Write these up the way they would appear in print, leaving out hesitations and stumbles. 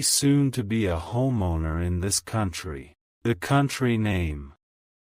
Soon to be a homeowner in this country. The country name.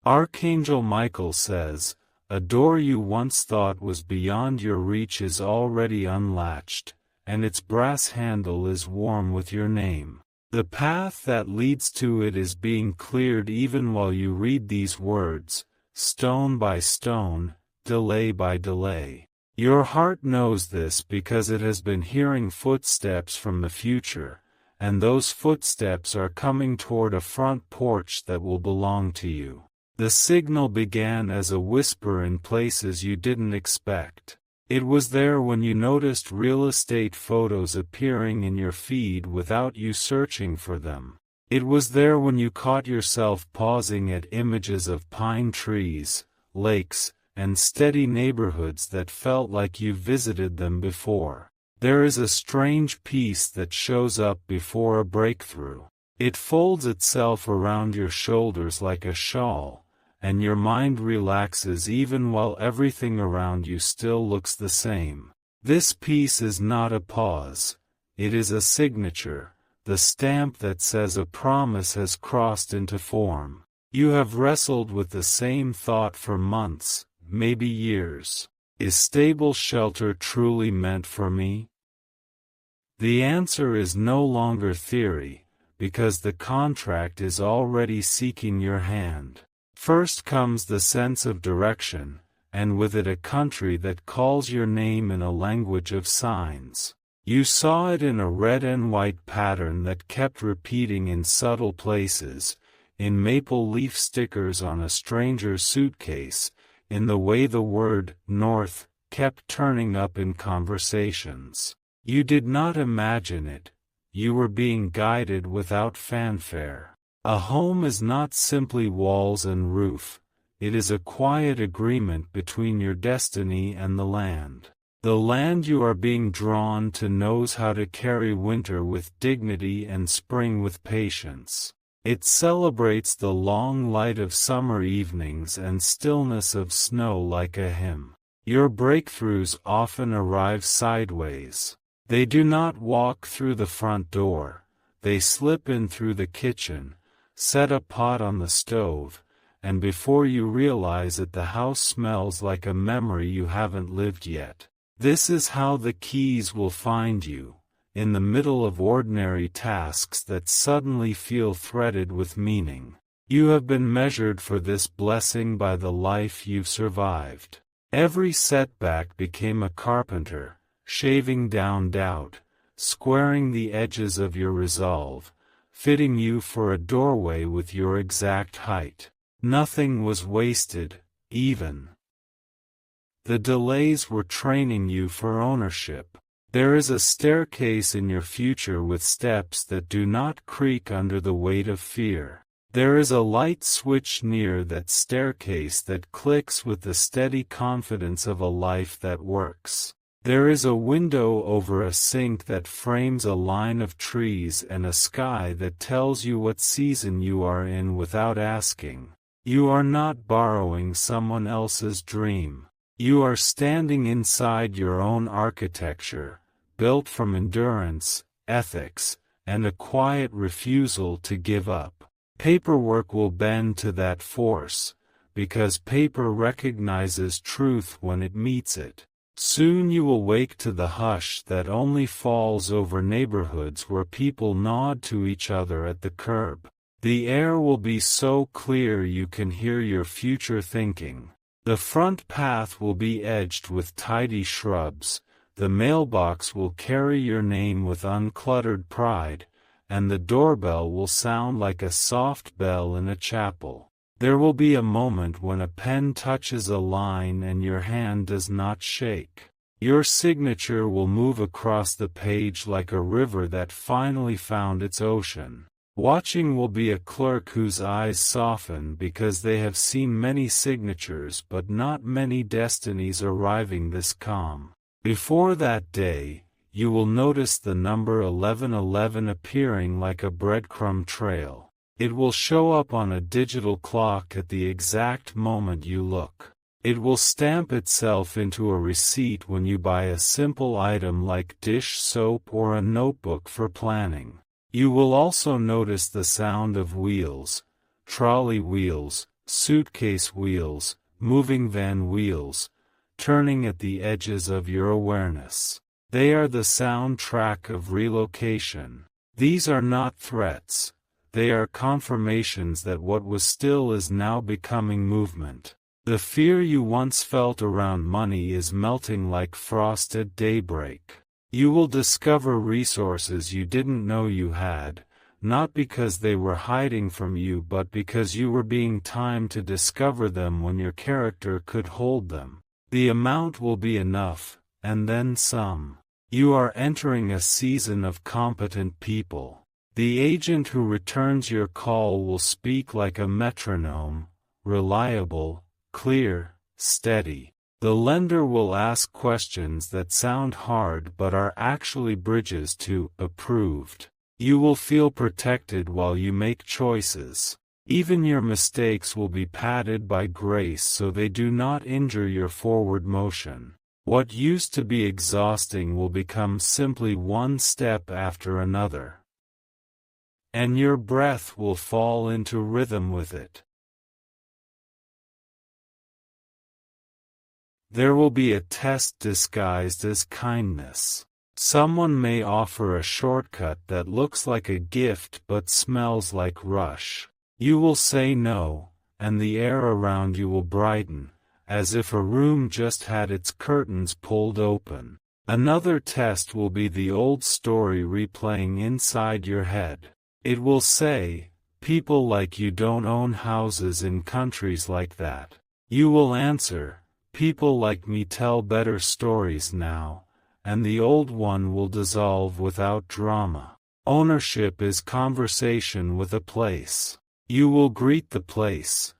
Archangel Michael says, a door you once thought was beyond your reach is already unlatched, and its brass handle is warm with your name. The path that leads to it is being cleared even while you read these words, stone by stone, delay by delay. Your heart knows this because it has been hearing footsteps from the future, and those footsteps are coming toward a front porch that will belong to you. The signal began as a whisper in places you didn't expect. It was there when you noticed real estate photos appearing in your feed without you searching for them. It was there when you caught yourself pausing at images of pine trees, lakes, and steady neighborhoods that felt like you visited them before. There is a strange peace that shows up before a breakthrough. It folds itself around your shoulders like a shawl, and your mind relaxes even while everything around you still looks the same. This peace is not a pause. It is a signature, the stamp that says a promise has crossed into form. You have wrestled with the same thought for months, maybe years. Is stable shelter truly meant for me? The answer is no longer theory, because the contract is already seeking your hand. First comes the sense of direction, and with it a country that calls your name in a language of signs. You saw it in a red and white pattern that kept repeating in subtle places, in maple leaf stickers on a stranger's suitcase, in the way the word north kept turning up in conversations. You did not imagine it. You were being guided without fanfare. A home is not simply walls and roof. It is a quiet agreement between your destiny and the land. The land you are being drawn to knows how to carry winter with dignity and spring with patience. It celebrates the long light of summer evenings and stillness of snow like a hymn. Your breakthroughs often arrive sideways. They do not walk through the front door. They slip in through the kitchen, set a pot on the stove, and before you realize it the house smells like a memory you haven't lived yet. This is how the keys will find you, in the middle of ordinary tasks that suddenly feel threaded with meaning. You have been measured for this blessing by the life you've survived. Every setback became a carpenter, shaving down doubt, squaring the edges of your resolve, fitting you for a doorway with your exact height. Nothing was wasted, even. The delays were training you for ownership. There is a staircase in your future with steps that do not creak under the weight of fear. There is a light switch near that staircase that clicks with the steady confidence of a life that works. There is a window over a sink that frames a line of trees and a sky that tells you what season you are in without asking. You are not borrowing someone else's dream. You are standing inside your own architecture, built from endurance, ethics, and a quiet refusal to give up. Paperwork will bend to that force, because paper recognizes truth when it meets it. Soon you will wake to the hush that only falls over neighborhoods where people nod to each other at the curb. The air will be so clear you can hear your future thinking. The front path will be edged with tidy shrubs, the mailbox will carry your name with uncluttered pride, and the doorbell will sound like a soft bell in a chapel. There will be a moment when a pen touches a line and your hand does not shake. Your signature will move across the page like a river that finally found its ocean. Watching will be a clerk whose eyes soften because they have seen many signatures but not many destinies arriving this calm. Before that day, you will notice the number 1111 appearing like a breadcrumb trail. It will show up on a digital clock at the exact moment you look. It will stamp itself into a receipt when you buy a simple item like dish soap or a notebook for planning. You will also notice the sound of wheels, trolley wheels, suitcase wheels, moving van wheels, turning at the edges of your awareness. They are the soundtrack of relocation. These are not threats. They are confirmations that what was still is now becoming movement. The fear you once felt around money is melting like frost at daybreak. You will discover resources you didn't know you had, not because they were hiding from you but because you were being timed to discover them when your character could hold them. The amount will be enough, and then some. You are entering a season of competent people. The agent who returns your call will speak like a metronome, reliable, clear, steady. The lender will ask questions that sound hard but are actually bridges to approved. You will feel protected while you make choices. Even your mistakes will be padded by grace so they do not injure your forward motion. What used to be exhausting will become simply one step after another. And your breath will fall into rhythm with it. There will be a test disguised as kindness. Someone may offer a shortcut that looks like a gift but smells like rush. You will say no, and the air around you will brighten, as if a room just had its curtains pulled open. Another test will be the old story replaying inside your head. It will say, "People like you don't own houses in countries like that." You will answer, "People like me tell better stories now," and the old one will dissolve without drama. Ownership is conversation with a place. You will greet the place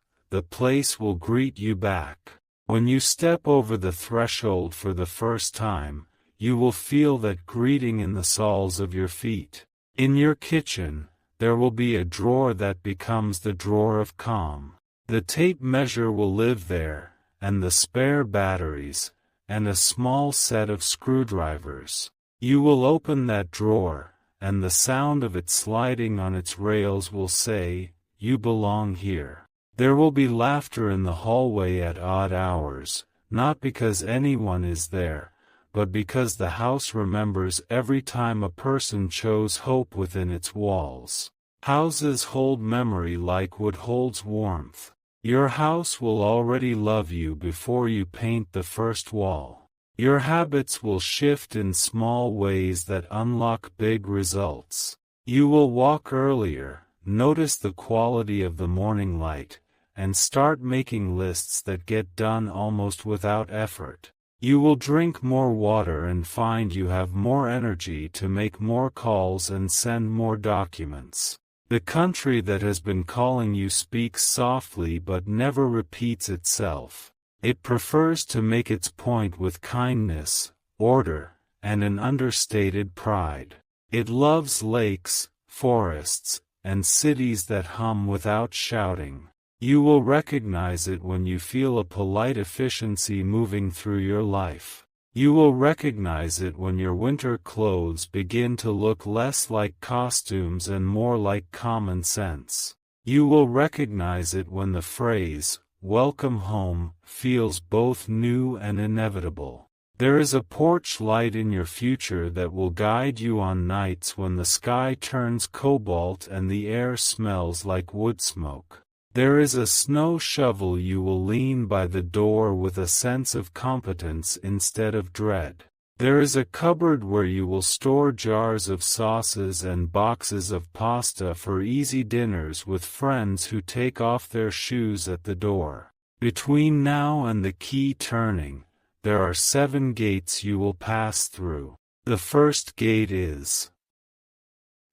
will greet you back. When you step over the threshold for the first time, you will feel that greeting in the soles of your feet. In your kitchen, there will be a drawer that becomes the drawer of calm. The tape measure will live there, and the spare batteries, and a small set of screwdrivers. You will open that drawer, and the sound of it sliding on its rails will say, "You belong here." There will be laughter in the hallway at odd hours, not because anyone is there, but because the house remembers every time a person chose hope within its walls. Houses hold memory like wood holds warmth. Your house will already love you before you paint the first wall. Your habits will shift in small ways that unlock big results. You will walk earlier, notice the quality of the morning light, and start making lists that get done almost without effort. You will drink more water and find you have more energy to make more calls and send more documents. The country that has been calling you speaks softly but never repeats itself. It prefers to make its point with kindness, order, and an understated pride. It loves lakes, forests, and cities that hum without shouting. You will recognize it when you feel a polite efficiency moving through your life. You will recognize it when your winter clothes begin to look less like costumes and more like common sense. You will recognize it when the phrase, "Welcome home," feels both new and inevitable. There is a porch light in your future that will guide you on nights when the sky turns cobalt and the air smells like wood smoke. There is a snow shovel you will lean by the door with a sense of competence instead of dread. There is a cupboard where you will store jars of sauces and boxes of pasta for easy dinners with friends who take off their shoes at the door. Between now and the key turning, there are 7 gates you will pass through. The first gate is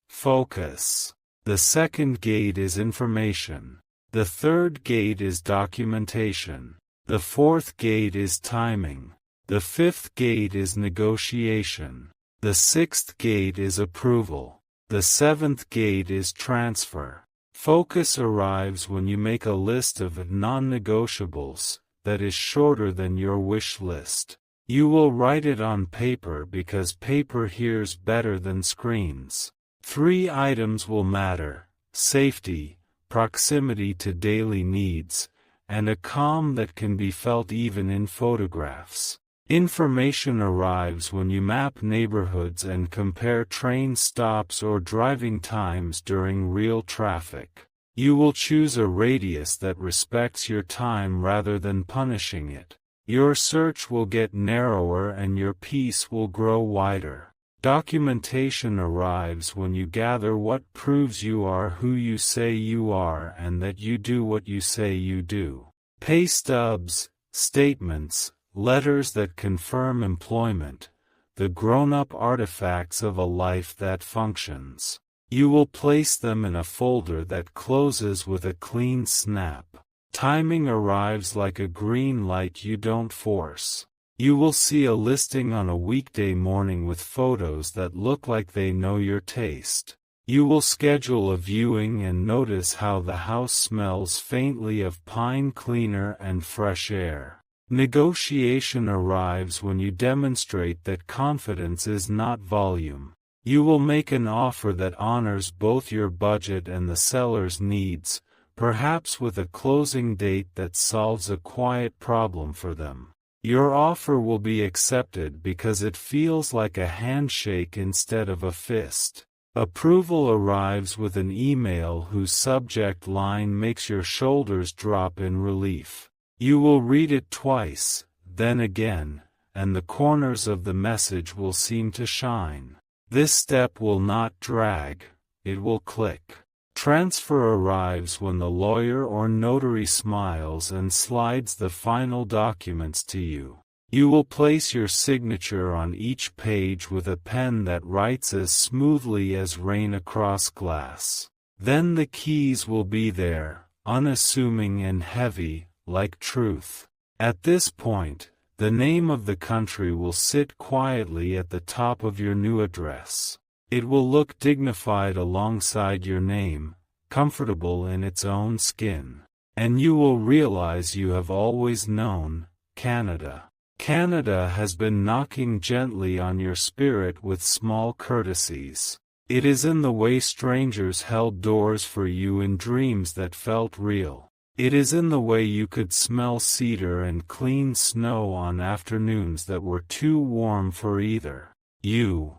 focus. The second gate is information. The third gate is documentation. The fourth gate is timing. The fifth gate is negotiation. The sixth gate is approval. The seventh gate is transfer. Focus arrives when you make a list of non-negotiables, that is shorter than your wish list. You will write it on paper because paper hears better than screens. 3 items will matter: safety, proximity to daily needs, and a calm that can be felt even in photographs. Information arrives when you map neighborhoods and compare train stops or driving times during real traffic. You will choose a radius that respects your time rather than punishing it. Your search will get narrower and your peace will grow wider. Documentation arrives when you gather what proves you are who you say you are and that you do what you say you do. Pay stubs, statements, letters that confirm employment, the grown-up artifacts of a life that functions. You will place them in a folder that closes with a clean snap. Timing arrives like a green light you don't force. You will see a listing on a weekday morning with photos that look like they know your taste. You will schedule a viewing and notice how the house smells faintly of pine cleaner and fresh air. Negotiation arrives when you demonstrate that confidence is not volume. You will make an offer that honors both your budget and the seller's needs, perhaps with a closing date that solves a quiet problem for them. Your offer will be accepted because it feels like a handshake instead of a fist. Approval arrives with an email whose subject line makes your shoulders drop in relief. You will read it twice, then again, and the corners of the message will seem to shine. This step will not drag, it will click. Transfer arrives when the lawyer or notary smiles and slides the final documents to you. You will place your signature on each page with a pen that writes as smoothly as rain across glass. Then the keys will be there, unassuming and heavy, like truth. At this point, the name of the country will sit quietly at the top of your new address. It will look dignified alongside your name, comfortable in its own skin. And you will realize you have always known, Canada. Canada has been knocking gently on your spirit with small courtesies. It is in the way strangers held doors for you in dreams that felt real. It is in the way you could smell cedar and clean snow on afternoons that were too warm for either. You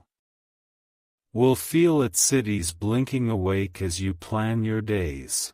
will feel its cities blinking awake as you plan your days.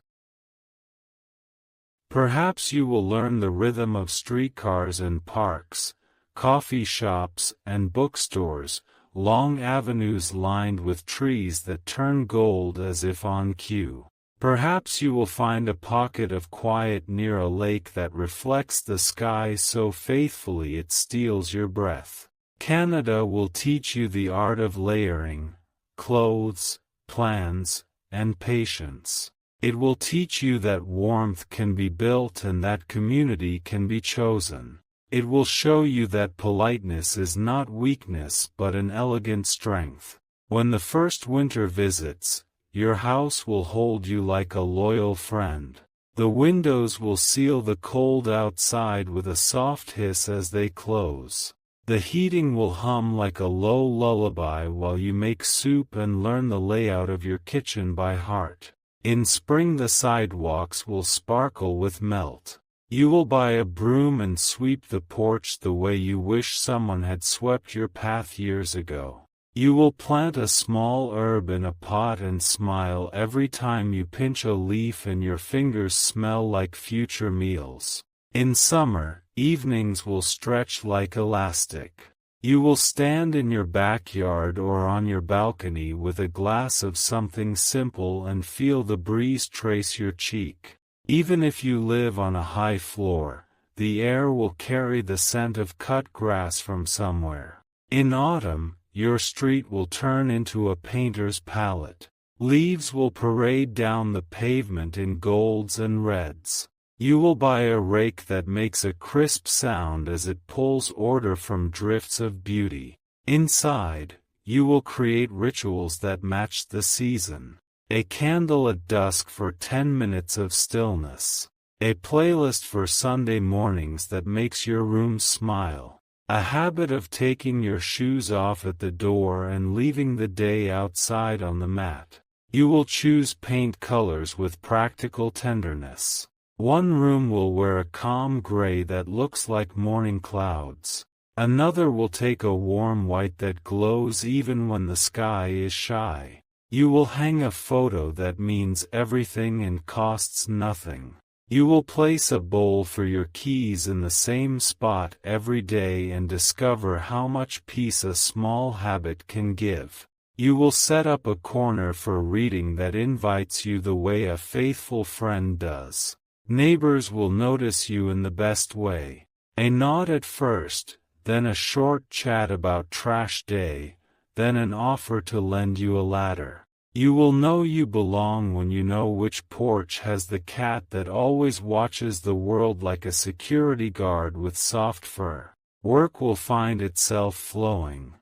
Perhaps you will learn the rhythm of streetcars and parks, coffee shops and bookstores, long avenues lined with trees that turn gold as if on cue. Perhaps you will find a pocket of quiet near a lake that reflects the sky so faithfully it steals your breath. Canada will teach you the art of layering, clothes, plans, and patience. It will teach you that warmth can be built and that community can be chosen. It will show you that politeness is not weakness but an elegant strength. When the first winter visits, your house will hold you like a loyal friend. The windows will seal the cold outside with a soft hiss as they close. The heating will hum like a low lullaby while you make soup and learn the layout of your kitchen by heart. In spring the sidewalks will sparkle with melt. You will buy a broom and sweep the porch the way you wish someone had swept your path years ago. You will plant a small herb in a pot and smile every time you pinch a leaf and your fingers smell like future meals. In summer, evenings will stretch like elastic. You will stand in your backyard or on your balcony with a glass of something simple and feel the breeze trace your cheek. Even if you live on a high floor, the air will carry the scent of cut grass from somewhere. In autumn, your street will turn into a painter's palette. Leaves will parade down the pavement in golds and reds. You will buy a rake that makes a crisp sound as it pulls order from drifts of beauty. Inside, you will create rituals that match the season. A candle at dusk for 10 minutes of stillness. A playlist for Sunday mornings that makes your room smile. A habit of taking your shoes off at the door and leaving the day outside on the mat. You will choose paint colors with practical tenderness. One room will wear a calm gray that looks like morning clouds. Another will take a warm white that glows even when the sky is shy. You will hang a photo that means everything and costs nothing. You will place a bowl for your keys in the same spot every day and discover how much peace a small habit can give. You will set up a corner for reading that invites you the way a faithful friend does. Neighbors will notice you in the best way. A nod at first, then a short chat about trash day, then an offer to lend you a ladder. You will know you belong when you know which porch has the cat that always watches the world like a security guard with soft fur. Work will find itself flowing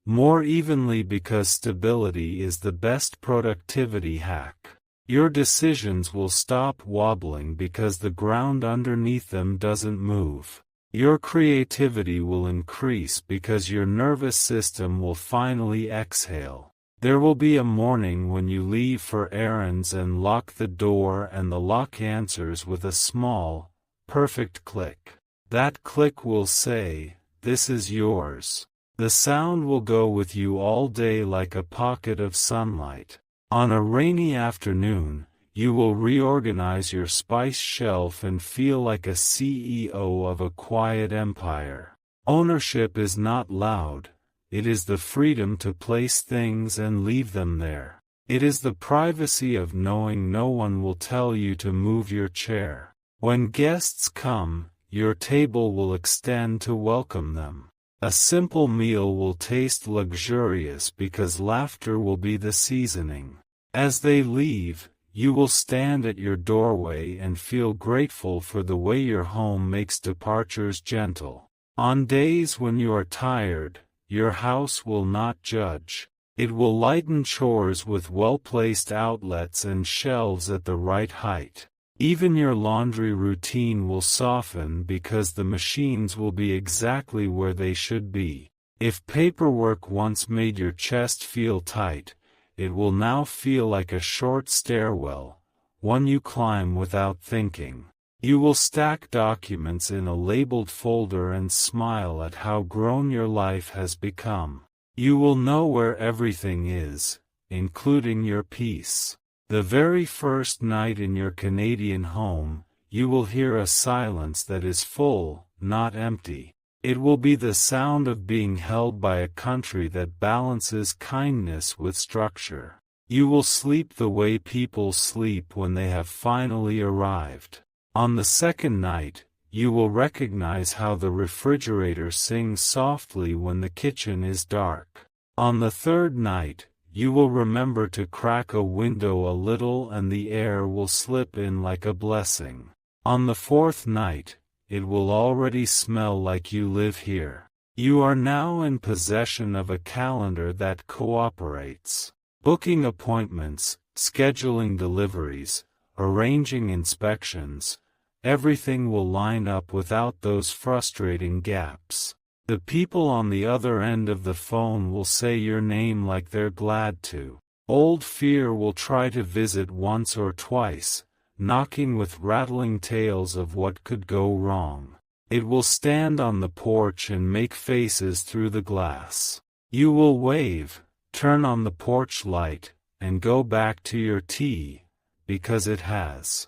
more evenly because stability is the best productivity hack. Your decisions will stop wobbling because the ground underneath them doesn't move. Your creativity will increase because your nervous system will finally exhale. There will be a morning when you leave for errands and lock the door and the lock answers with a small, perfect click. That click will say, "This is yours." The sound will go with you all day like a pocket of sunlight. On a rainy afternoon, you will reorganize your spice shelf and feel like a CEO of a quiet empire. Ownership is not loud. It is the freedom to place things and leave them there. It is the privacy of knowing no one will tell you to move your chair. When guests come, your table will extend to welcome them. A simple meal will taste luxurious because laughter will be the seasoning. As they leave, you will stand at your doorway and feel grateful for the way your home makes departures gentle. On days when you are tired, your house will not judge. It will lighten chores with well-placed outlets and shelves at the right height. Even your laundry routine will soften because the machines will be exactly where they should be. If paperwork once made your chest feel tight, it will now feel like a short stairwell, one you climb without thinking. You will stack documents in a labeled folder and smile at how grown your life has become. You will know where everything is, including your peace. The very first night in your Canadian home, you will hear a silence that is full, not empty. It will be the sound of being held by a country that balances kindness with structure. You will sleep the way people sleep when they have finally arrived. On the second night, you will recognize how the refrigerator sings softly when the kitchen is dark. On the third night, you will remember to crack a window a little and the air will slip in like a blessing. On the fourth night, it will already smell like you live here. You are now in possession of a calendar that cooperates. Booking appointments, scheduling deliveries, arranging inspections, everything will line up without those frustrating gaps. The people on the other end of the phone will say your name like they're glad to. Old fear will try to visit once or twice, knocking with rattling tales of what could go wrong. It will stand on the porch and make faces through the glass. You will wave, turn on the porch light, and go back to your tea, because it has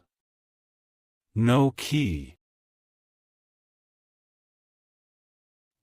no key.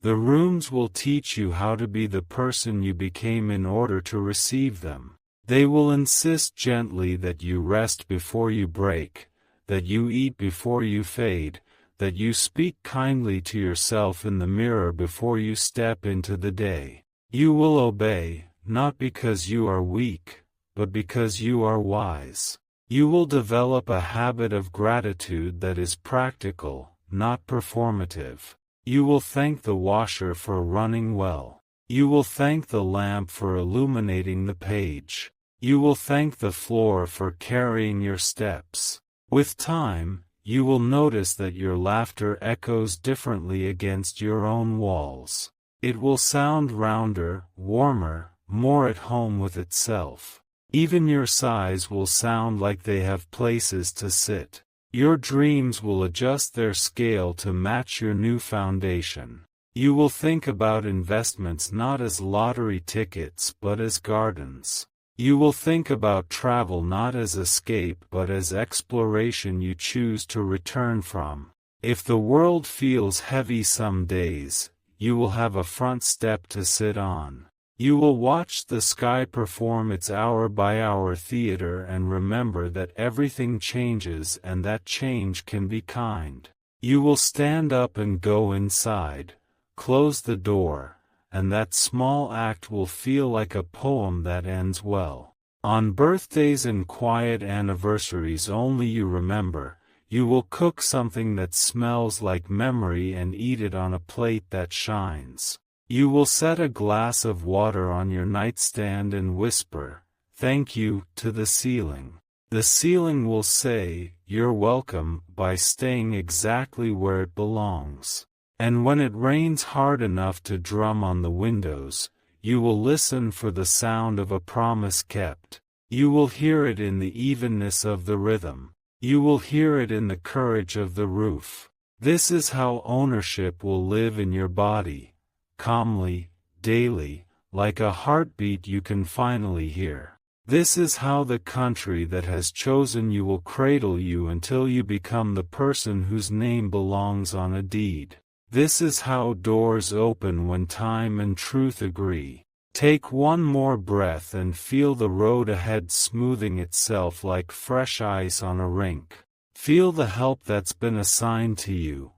The rooms will teach you how to be the person you became in order to receive them. They will insist gently that you rest before you break, that you eat before you fade, that you speak kindly to yourself in the mirror before you step into the day. You will obey, not because you are weak, but because you are wise. You will develop a habit of gratitude that is practical, not performative. You will thank the washer for running well. You will thank the lamp for illuminating the page. You will thank the floor for carrying your steps. With time, you will notice that your laughter echoes differently against your own walls. It will sound rounder, warmer, more at home with itself. Even your sighs will sound like they have places to sit. Your dreams will adjust their scale to match your new foundation. You will think about investments not as lottery tickets but as gardens. You will think about travel not as escape but as exploration you choose to return from. If the world feels heavy some days, you will have a front step to sit on. You will watch the sky perform its hour-by-hour theater and remember that everything changes and that change can be kind. You will stand up and go inside, close the door, and that small act will feel like a poem that ends well. On birthdays and quiet anniversaries only you remember, you will cook something that smells like memory and eat it on a plate that shines. You will set a glass of water on your nightstand and whisper, "Thank you," to the ceiling. The ceiling will say, "You're welcome," by staying exactly where it belongs. And when it rains hard enough to drum on the windows, you will listen for the sound of a promise kept. You will hear it in the evenness of the rhythm. You will hear it in the courage of the roof. This is how ownership will live in your body, calmly, daily, like a heartbeat you can finally hear. This is how the country that has chosen you will cradle you until you become the person whose name belongs on a deed. This is how doors open when time and truth agree. Take one more breath and feel the road ahead smoothing itself like fresh ice on a rink. Feel the help that's been assigned to you,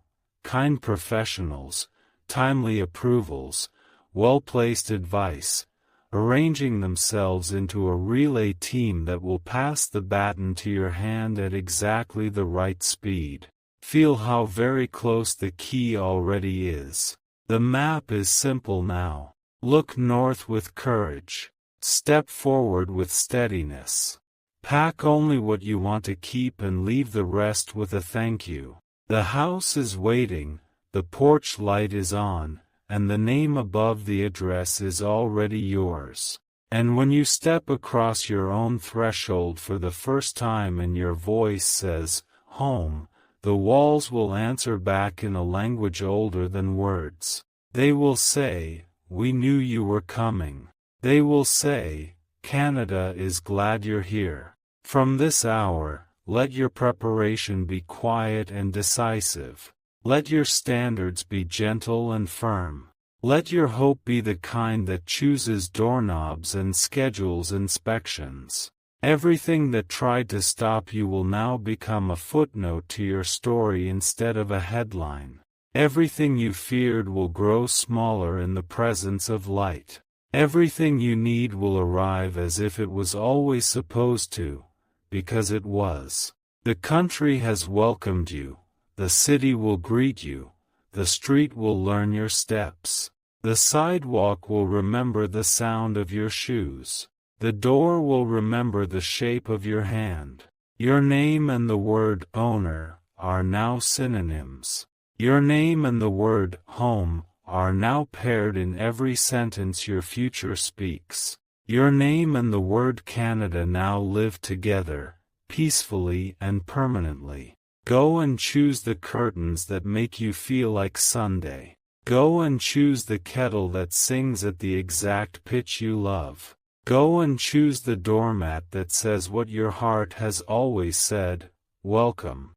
kind professionals, timely approvals, well-placed advice, arranging themselves into a relay team that will pass the baton to your hand at exactly the right speed. Feel how very close the key already is. The map is simple now. Look north with courage. Step forward with steadiness. Pack only what you want to keep and leave the rest with a thank you. The house is waiting, the porch light is on, and the name above the address is already yours. And when you step across your own threshold for the first time and your voice says, "Home," the walls will answer back in a language older than words. They will say, "We knew you were coming." They will say, "Canada is glad you're here." From this hour, let your preparation be quiet and decisive. Let your standards be gentle and firm. Let your hope be the kind that chooses doorknobs and schedules inspections. Everything that tried to stop you will now become a footnote to your story instead of a headline. Everything you feared will grow smaller in the presence of light. Everything you need will arrive as if it was always supposed to, because it was. The country has welcomed you. The city will greet you. The street will learn your steps. The sidewalk will remember the sound of your shoes. The door will remember the shape of your hand. Your name and the word owner are now synonyms. Your name and the word home are now paired in every sentence your future speaks. Your name and the word Canada now live together, peacefully and permanently. Go and choose the curtains that make you feel like Sunday. Go and choose the kettle that sings at the exact pitch you love. Go and choose the doormat that says what your heart has always said, "Welcome."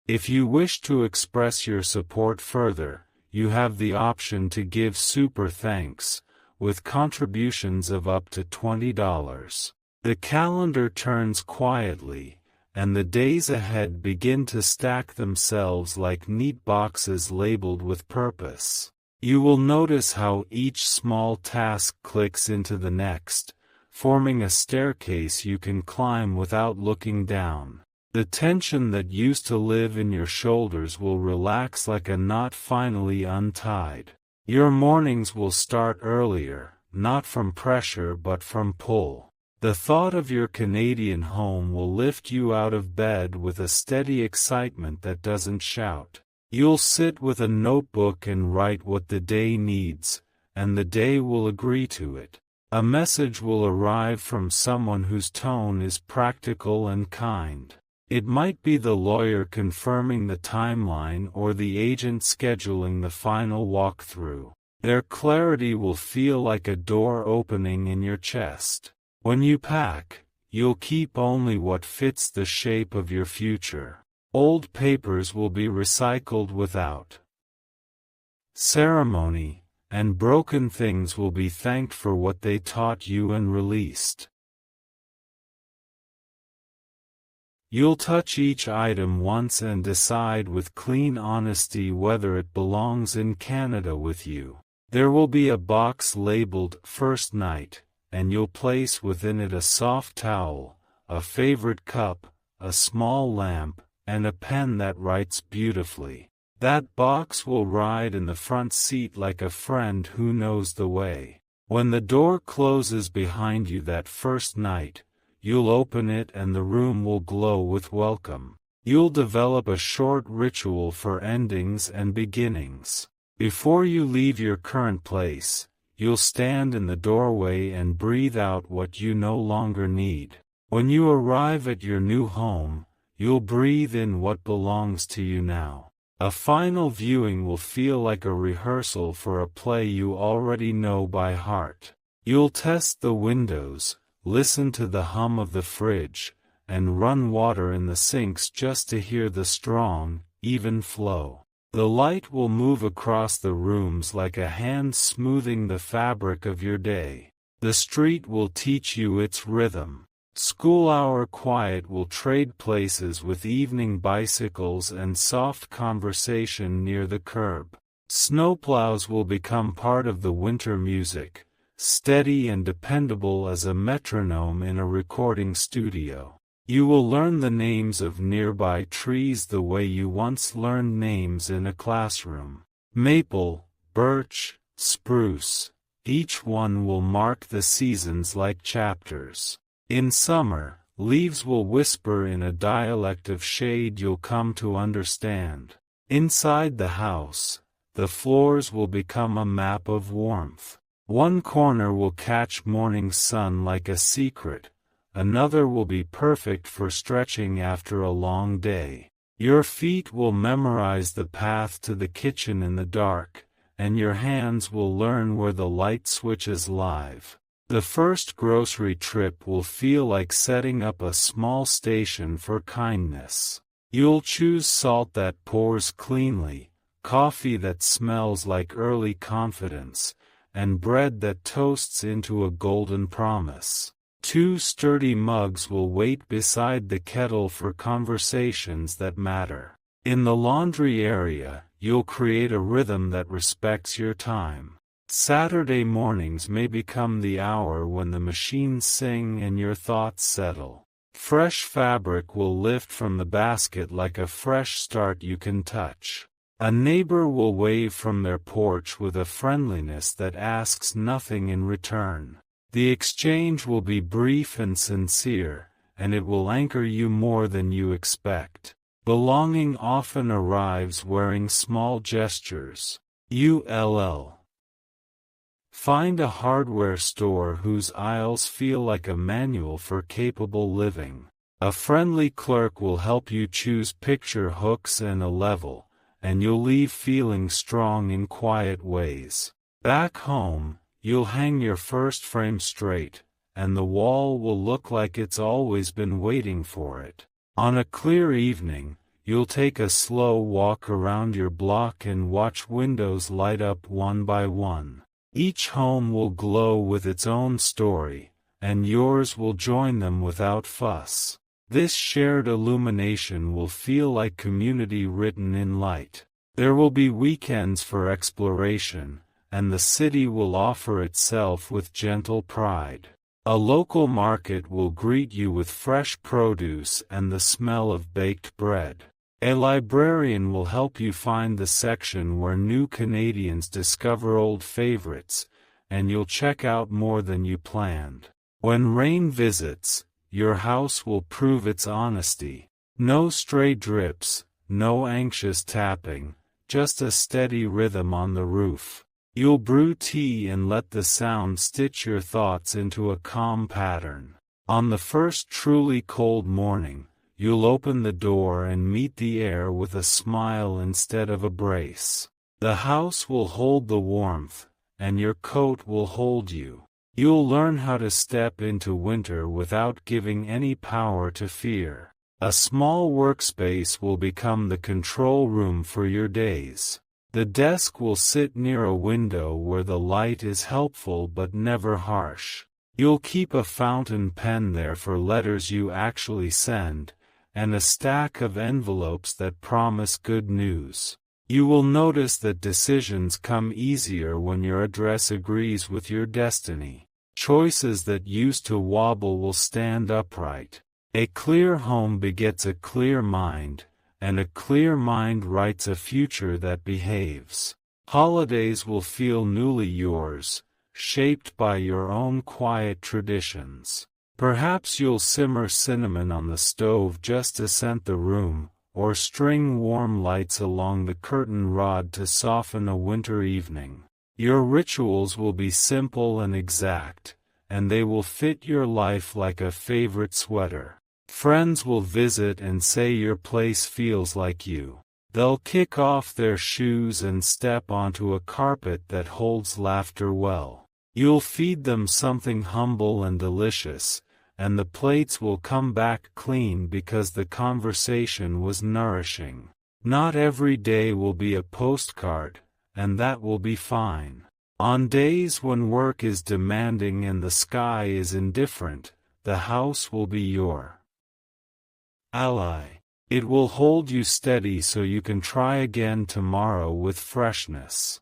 If you wish to express your support further, you have the option to give super thanks, with contributions of up to $20. The calendar turns quietly, and the days ahead begin to stack themselves like neat boxes labeled with purpose. You will notice how each small task clicks into the next, forming a staircase you can climb without looking down. The tension that used to live in your shoulders will relax like a knot finally untied. Your mornings will start earlier, not from pressure but from pull. The thought of your Canadian home will lift you out of bed with a steady excitement that doesn't shout. You'll sit with a notebook and write what the day needs, and the day will agree to it. A message will arrive from someone whose tone is practical and kind. It might be the lawyer confirming the timeline or the agent scheduling the final walkthrough. Their clarity will feel like a door opening in your chest. When you pack, you'll keep only what fits the shape of your future. Old papers will be recycled without ceremony, and broken things will be thanked for what they taught you and released. You'll touch each item once and decide with clean honesty whether it belongs in Canada with you. There will be a box labeled "First Night," and you'll place within it a soft towel, a favorite cup, a small lamp, and a pen that writes beautifully. That box will ride in the front seat like a friend who knows the way. When the door closes behind you that first night, you'll open it and the room will glow with welcome. You'll develop a short ritual for endings and beginnings. Before you leave your current place, you'll stand in the doorway and breathe out what you no longer need. When you arrive at your new home, you'll breathe in what belongs to you now. A final viewing will feel like a rehearsal for a play you already know by heart. You'll test the windows, listen to the hum of the fridge, and run water in the sinks just to hear the strong, even flow. The light will move across the rooms like a hand smoothing the fabric of your day. The street will teach you its rhythm. School hour quiet will trade places with evening bicycles and soft conversation near the curb. Snowplows will become part of the winter music, steady and dependable as a metronome in a recording studio. You will learn the names of nearby trees the way you once learned names in a classroom. Maple, birch, spruce, each one will mark the seasons like chapters. In summer, leaves will whisper in a dialect of shade you'll come to understand. Inside the house, the floors will become a map of warmth. One corner will catch morning sun like a secret. Another will be perfect for stretching after a long day. Your feet will memorize the path to the kitchen in the dark, and your hands will learn where the light switches live. The first grocery trip will feel like setting up a small station for kindness. You'll choose salt that pours cleanly, coffee that smells like early confidence, and bread that toasts into a golden promise. 2 sturdy mugs will wait beside the kettle for conversations that matter. In the laundry area, you'll create a rhythm that respects your time. Saturday mornings may become the hour when the machines sing and your thoughts settle. Fresh fabric will lift from the basket like a fresh start you can touch. A neighbor will wave from their porch with a friendliness that asks nothing in return. The exchange will be brief and sincere, and it will anchor you more than you expect. Belonging often arrives wearing small gestures. Find a hardware store whose aisles feel like a manual for capable living. A friendly clerk will help you choose picture hooks and a level, and you'll leave feeling strong in quiet ways. Back home, you'll hang your first frame straight, and the wall will look like it's always been waiting for it. On a clear evening, you'll take a slow walk around your block and watch windows light up one by one. Each home will glow with its own story, and yours will join them without fuss. This shared illumination will feel like community written in light. There will be weekends for exploration, and the city will offer itself with gentle pride. A local market will greet you with fresh produce and the smell of baked bread. A librarian will help you find the section where new Canadians discover old favorites, and you'll check out more than you planned. When rain visits, your house will prove its honesty. No stray drips, no anxious tapping, just a steady rhythm on the roof. You'll brew tea and let the sound stitch your thoughts into a calm pattern. On the first truly cold morning, you'll open the door and meet the air with a smile instead of a brace. The house will hold the warmth, and your coat will hold you. You'll learn how to step into winter without giving any power to fear. A small workspace will become the control room for your days. The desk will sit near a window where the light is helpful but never harsh. You'll keep a fountain pen there for letters you actually send, and a stack of envelopes that promise good news. You will notice that decisions come easier when your address agrees with your destiny. Choices that used to wobble will stand upright. A clear home begets a clear mind, and a clear mind writes a future that behaves. Holidays will feel newly yours, shaped by your own quiet traditions. Perhaps you'll simmer cinnamon on the stove just to scent the room, or string warm lights along the curtain rod to soften a winter evening. Your rituals will be simple and exact, and they will fit your life like a favorite sweater. Friends will visit and say your place feels like you. They'll kick off their shoes and step onto a carpet that holds laughter well. You'll feed them something humble and delicious, and the plates will come back clean because the conversation was nourishing. Not every day will be a postcard, and that will be fine. On days when work is demanding and the sky is indifferent, the house will be your ally. It will hold you steady so you can try again tomorrow with freshness.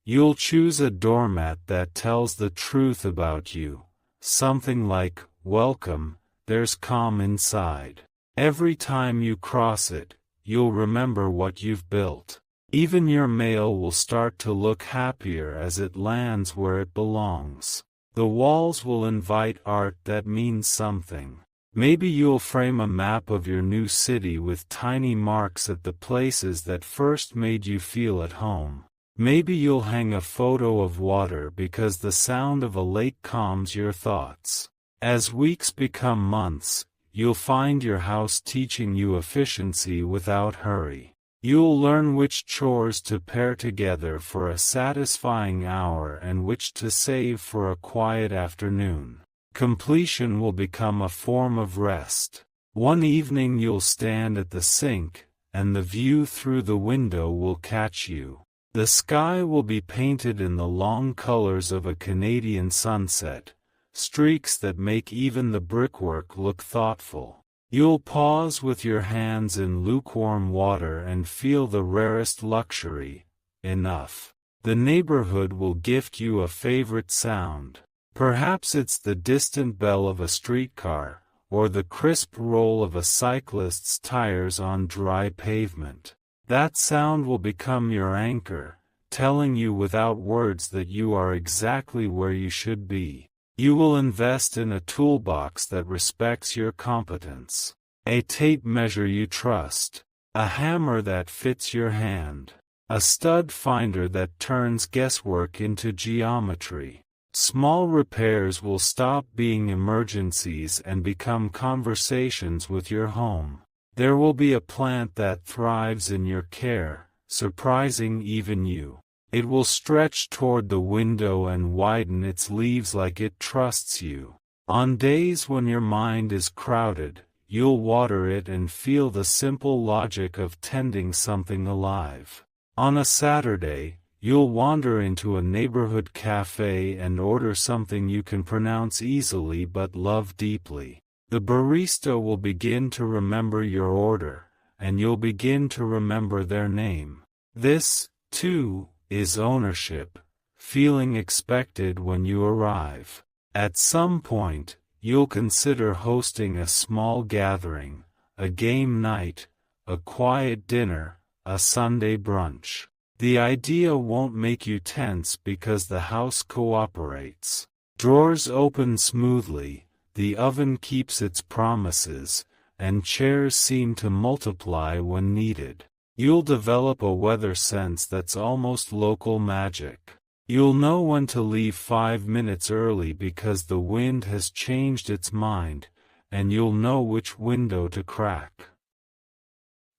You'll choose a doormat that tells the truth about you, something like, "Welcome, there's calm inside." Every time you cross it, you'll remember what you've built. Even your mail will start to look happier as it lands where it belongs. The walls will invite art that means something. Maybe you'll frame a map of your new city with tiny marks at the places that first made you feel at home. Maybe you'll hang a photo of water because the sound of a lake calms your thoughts. As weeks become months, you'll find your house teaching you efficiency without hurry. You'll learn which chores to pair together for a satisfying hour and which to save for a quiet afternoon. Completion will become a form of rest. One evening you'll stand at the sink, and the view through the window will catch you. The sky will be painted in the long colors of a Canadian sunset, streaks that make even the brickwork look thoughtful. You'll pause with your hands in lukewarm water and feel the rarest luxury, enough. The neighborhood will gift you a favorite sound. Perhaps it's the distant bell of a streetcar, or the crisp roll of a cyclist's tires on dry pavement. That sound will become your anchor, telling you without words that you are exactly where you should be. You will invest in a toolbox that respects your competence, a tape measure you trust, a hammer that fits your hand, a stud finder that turns guesswork into geometry. Small repairs will stop being emergencies and become conversations with your home. There will be a plant that thrives in your care, surprising even you. It will stretch toward the window and widen its leaves like it trusts you. On days when your mind is crowded, you'll water it and feel the simple logic of tending something alive. On a Saturday, you'll wander into a neighborhood cafe and order something you can pronounce easily but love deeply. The barista will begin to remember your order, and you'll begin to remember their name. This, too, is ownership, feeling expected when you arrive. At some point, you'll consider hosting a small gathering, a game night, a quiet dinner, a Sunday brunch. The idea won't make you tense because the house cooperates. Drawers open smoothly, the oven keeps its promises, and chairs seem to multiply when needed. You'll develop a weather sense that's almost local magic. You'll know when to leave 5 minutes early because the wind has changed its mind, and you'll know which window to crack.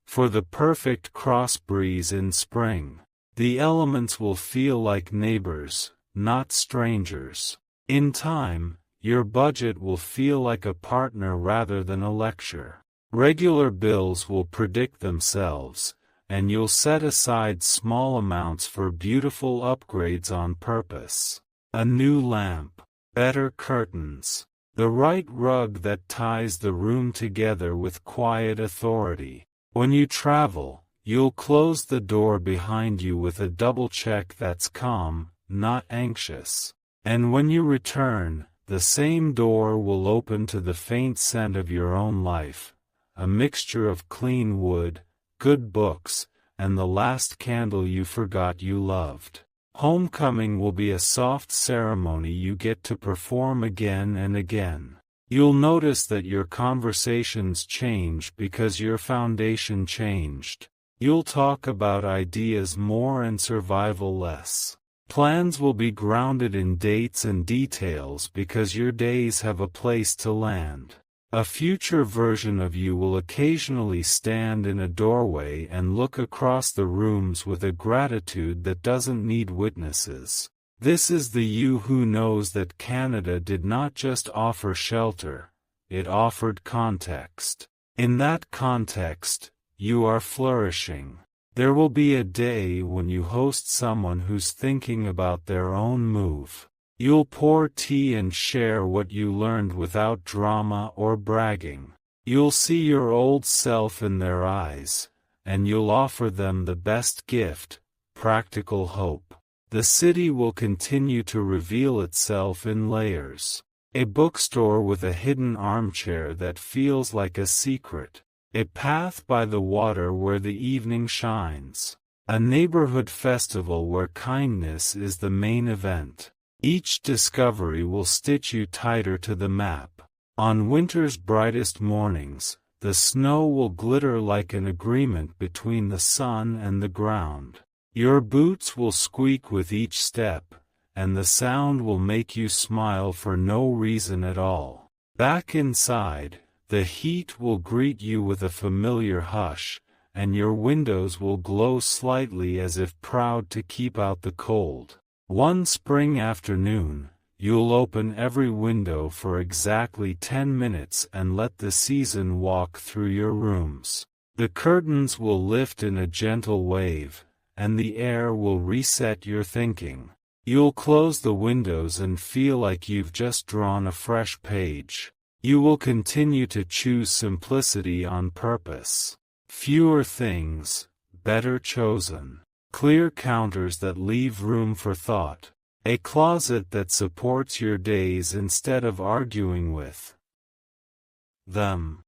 For the perfect cross breeze in spring, the elements will feel like neighbors, not strangers. In time, your budget will feel like a partner rather than a lecture. Regular bills will predict themselves, and you'll set aside small amounts for beautiful upgrades on purpose. A new lamp, better curtains, the right rug that ties the room together with quiet authority. When you travel, you'll close the door behind you with a double check that's calm, not anxious. And when you return, the same door will open to the faint scent of your own life, a mixture of clean wood, good books, and the last candle you forgot you loved. Homecoming will be a soft ceremony you get to perform again and again. You'll notice that your conversations change because your foundation changed. You'll talk about ideas more and survival less. Plans will be grounded in dates and details because your days have a place to land. A future version of you will occasionally stand in a doorway and look across the rooms with a gratitude that doesn't need witnesses. This is the you who knows that Canada did not just offer shelter, it offered context. In that context, you are flourishing. There will be a day when you host someone who's thinking about their own move. You'll pour tea and share what you learned without drama or bragging. You'll see your old self in their eyes, and you'll offer them the best gift, practical hope. The city will continue to reveal itself in layers. A bookstore with a hidden armchair that feels like a secret. A path by the water where the evening shines. A neighborhood festival where kindness is the main event. Each discovery will stitch you tighter to the map. On winter's brightest mornings, the snow will glitter like an agreement between the sun and the ground. Your boots will squeak with each step, and the sound will make you smile for no reason at all. Back inside, the heat will greet you with a familiar hush, and your windows will glow slightly as if proud to keep out the cold. One spring afternoon, you'll open every window for exactly 10 minutes and let the season walk through your rooms. The curtains will lift in a gentle wave, and the air will reset your thinking. You'll close the windows and feel like you've just drawn a fresh page. You will continue to choose simplicity on purpose. Fewer things, better chosen. Clear counters that leave room for thought. A closet that supports your days instead of arguing with them.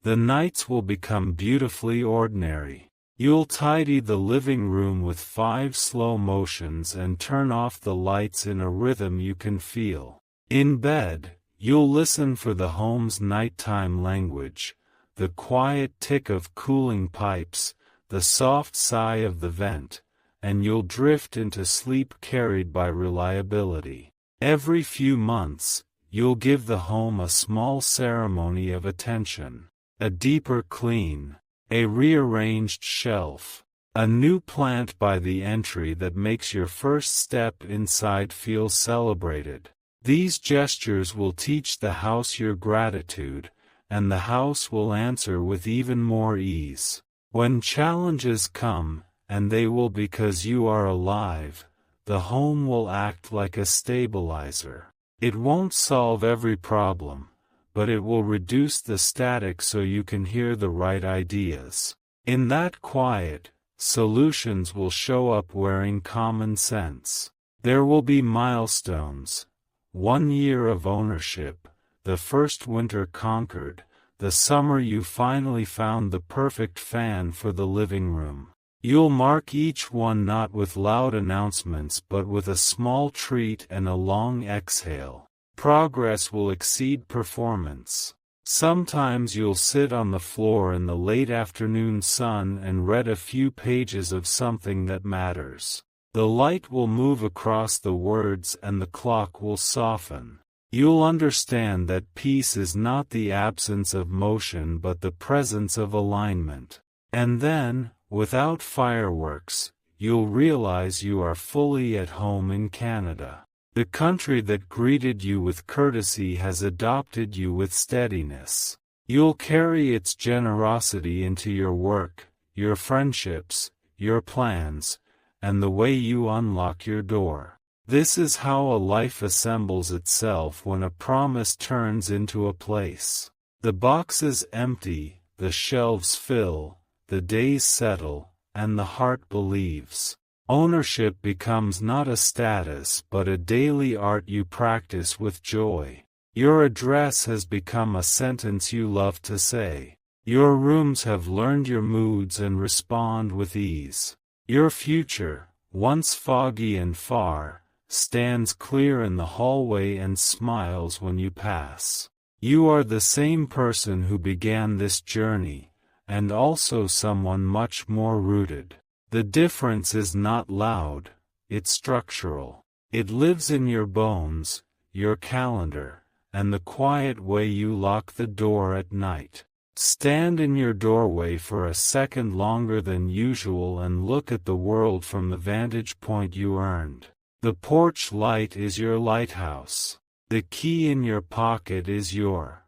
The nights will become beautifully ordinary. You'll tidy the living room with 5 slow motions and turn off the lights in a rhythm you can feel. In bed, you'll listen for the home's nighttime language. The quiet tick of cooling pipes, the soft sigh of the vent, and you'll drift into sleep carried by reliability. Every few months, you'll give the home a small ceremony of attention. A deeper clean, a rearranged shelf, a new plant by the entry that makes your first step inside feel celebrated. These gestures will teach the house your gratitude, and the house will answer with even more ease. When challenges come, and they will because you are alive, the home will act like a stabilizer. It won't solve every problem, but it will reduce the static so you can hear the right ideas. In that quiet, solutions will show up wearing common sense. There will be milestones. 1 year of ownership, the first winter conquered, the summer you finally found the perfect fan for the living room. You'll mark each one not with loud announcements but with a small treat and a long exhale. Progress will exceed performance. Sometimes you'll sit on the floor in the late afternoon sun and read a few pages of something that matters. The light will move across the words and the clock will soften. You'll understand that peace is not the absence of motion but the presence of alignment. And then, without fireworks, you'll realize you are fully at home in Canada. The country that greeted you with courtesy has adopted you with steadiness. You'll carry its generosity into your work, your friendships, your plans, and the way you unlock your door. This is how a life assembles itself when a promise turns into a place. The boxes empty, the shelves fill, the days settle, and the heart believes. Ownership becomes not a status but a daily art you practice with joy. Your address has become a sentence you love to say. Your rooms have learned your moods and respond with ease. Your future, once foggy and far, stands clear in the hallway and smiles when you pass. You are the same person who began this journey, and also someone much more rooted. The difference is not loud, it's structural. It lives in your bones, your calendar, and the quiet way you lock the door at night. Stand in your doorway for a second longer than usual and look at the world from the vantage point you earned. The porch light is your lighthouse. The key in your pocket is your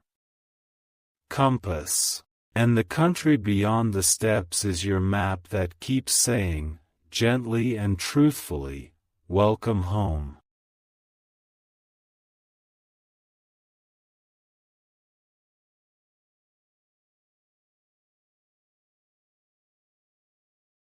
compass. And the country beyond the steps is your map that keeps saying, gently and truthfully, welcome home.